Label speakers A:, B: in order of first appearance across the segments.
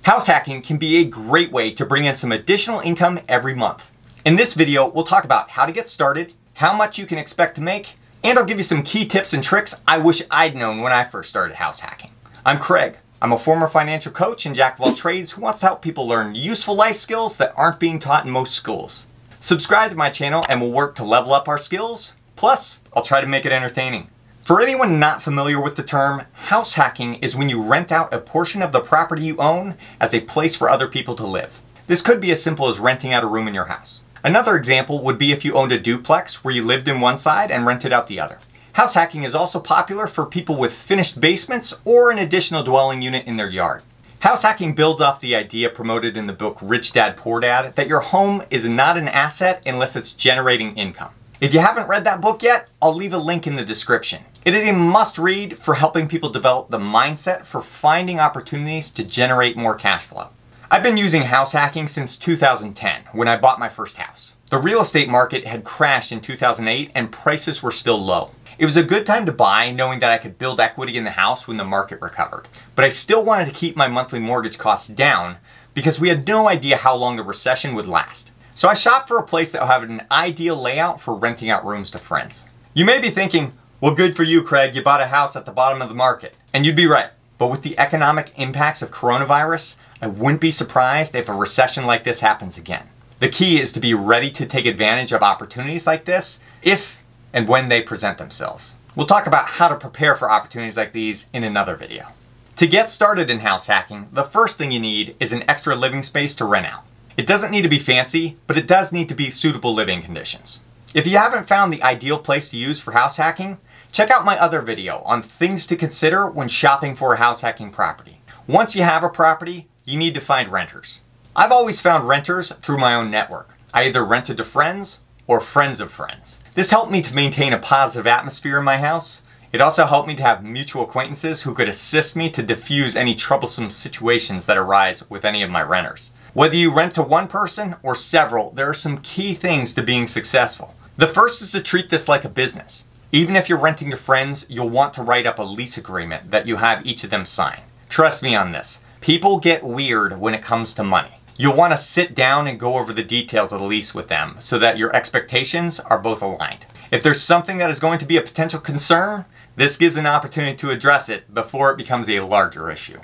A: House hacking can be a great way to bring in some additional income every month. In this video, we'll talk about how to get started, how much you can expect to make, and I'll give you some key tips and tricks I wish I'd known when I first started house hacking. I'm Craig. I'm a former financial coach and jack of all trades who wants to help people learn useful life skills that aren't being taught in most schools. Subscribe to my channel and we'll work to level up our skills. Plus, I'll try to make it entertaining. For anyone not familiar with the term, house hacking is when you rent out a portion of the property you own as a place for other people to live. This could be as simple as renting out a room in your house. Another example would be if you owned a duplex where you lived in one side and rented out the other. House hacking is also popular for people with finished basements or an additional dwelling unit in their yard. House hacking builds off the idea promoted in the book Rich Dad Poor Dad that your home is not an asset unless it's generating income. If you haven't read that book yet, I'll leave a link in the description. It is a must-read for helping people develop the mindset for finding opportunities to generate more cash flow. I've been using house hacking since 2010 when I bought my first house. The real estate market had crashed in 2008 and prices were still low. It was a good time to buy, knowing that I could build equity in the house when the market recovered. But I still wanted to keep my monthly mortgage costs down because we had no idea how long the recession would last. So I shopped for a place that would have an ideal layout for renting out rooms to friends. You may be thinking, well, good for you, Craig, you bought a house at the bottom of the market. And you'd be right. But with the economic impacts of coronavirus, I wouldn't be surprised if a recession like this happens again. The key is to be ready to take advantage of opportunities like this if and when they present themselves. We'll talk about how to prepare for opportunities like these in another video. To get started in house hacking, the first thing you need is an extra living space to rent out. It doesn't need to be fancy, but it does need to be suitable living conditions. If you haven't found the ideal place to use for house hacking, check out my other video on things to consider when shopping for a house hacking property. Once you have a property, you need to find renters. I've always found renters through my own network. I either rented to friends or friends of friends. This helped me to maintain a positive atmosphere in my house. It also helped me to have mutual acquaintances who could assist me to diffuse any troublesome situations that arise with any of my renters. Whether you rent to one person or several, there are some key things to being successful. The first is to treat this like a business. Even if you're renting to friends, you'll want to write up a lease agreement that you have each of them sign. Trust me on this. People get weird when it comes to money. You'll want to sit down and go over the details of the lease with them so that your expectations are both aligned. If there's something that is going to be a potential concern, this gives an opportunity to address it before it becomes a larger issue.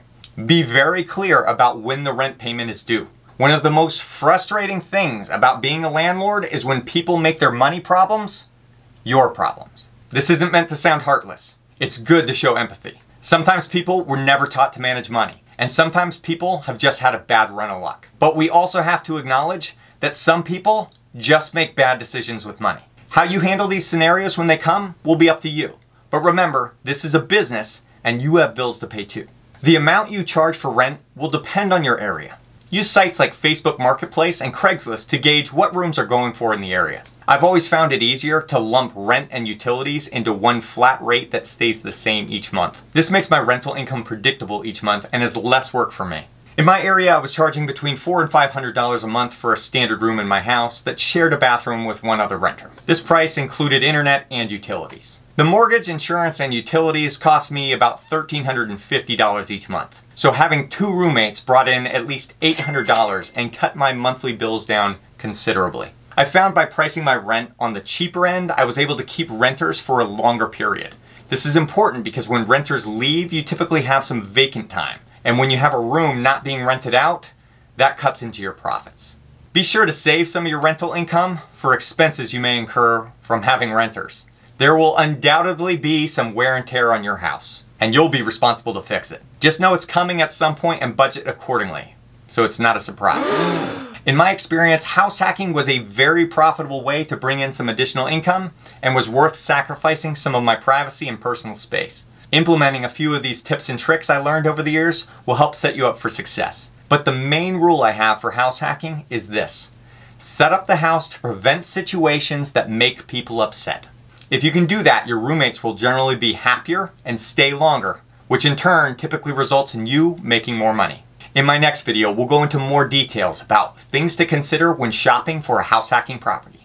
A: Be very clear about when the rent payment is due. One of the most frustrating things about being a landlord is when people make their money problems your problems. This isn't meant to sound heartless. It's good to show empathy. Sometimes people were never taught to manage money, and sometimes people have just had a bad run of luck. But we also have to acknowledge that some people just make bad decisions with money. How you handle these scenarios when they come will be up to you. But remember, this is a business and you have bills to pay too. The amount you charge for rent will depend on your area. Use sites like Facebook Marketplace and Craigslist to gauge what rooms are going for in the area. I've always found it easier to lump rent and utilities into one flat rate that stays the same each month. This makes my rental income predictable each month and is less work for me. In my area, I was charging between $400 and $500 a month for a standard room in my house that shared a bathroom with one other renter. This price included internet and utilities. The mortgage, insurance, and utilities cost me about $1,350 each month. So having two roommates brought in at least $800 and cut my monthly bills down considerably. I found by pricing my rent on the cheaper end, I was able to keep renters for a longer period. This is important because when renters leave, you typically have some vacant time. And when you have a room not being rented out, that cuts into your profits. Be sure to save some of your rental income for expenses you may incur from having renters. There will undoubtedly be some wear and tear on your house, and you'll be responsible to fix it. Just know it's coming at some point and budget accordingly, so it's not a surprise. In my experience, house hacking was a very profitable way to bring in some additional income and was worth sacrificing some of my privacy and personal space. Implementing a few of these tips and tricks I learned over the years will help set you up for success. But the main rule I have for house hacking is this: set up the house to prevent situations that make people upset. If you can do that, your roommates will generally be happier and stay longer, which in turn typically results in you making more money. In my next video, we'll go into more details about things to consider when shopping for a house hacking property.